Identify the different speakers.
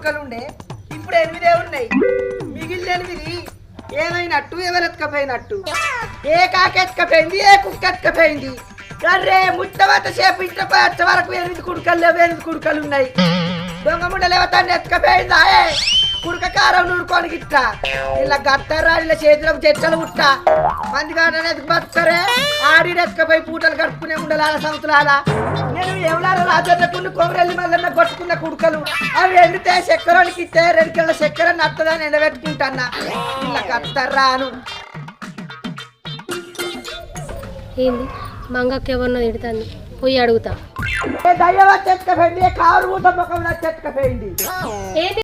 Speaker 1: కుడుకలు ఉండే, ఇప్పుడు 8 ఉన్నాయి. మిగిలిన 8 ఏమైనట్టు, ఎవరు ఎత్తుకపోయినట్టు? ఏ కాకి ఎత్తుకపోయింది, ఏ కుక్క ఎత్తుకపోయింది? అరే ముట్టవత సేపు ఇంట్లో వచ్చే వరకు 8 కుడుకలు లేవు, 8 కుడుకలు ఉన్నాయి. దొంగ ముండలేవతాన్ని ఎత్తుకపోయిందా? కుడుక కారం నూరుకొని గిట్ట ఇలా గట్టరా, ఇలా చేతులకు చెట్టలు ఉట్ట మంది కాడని ఎత్తుకు బతుకుతారే. ఆడి ఎత్తుకపోయి పూటలు గడుపుకునే ఉండలాల సంతులాల. నేను ఎవరాల రాజన్నకుండా కొమరెల్లి మల్లన్న కొట్టుకున్న కుడుకలు అవి ఎండితే చక్కెరకి ఇస్తే 2 కిలోల చక్కెర నత్తదని ఎండబెట్టుకుంటాన్నా. ఇలా గట్టరాను
Speaker 2: ఏంది మంగక్క ఎవరినో తిడుతుంది, పోయి అడుగుతా.
Speaker 1: దయ్యవ చెట్టుకపోయింది, కారు ఊట ముఖం చెట్టుకపోయింది.
Speaker 2: ఏంది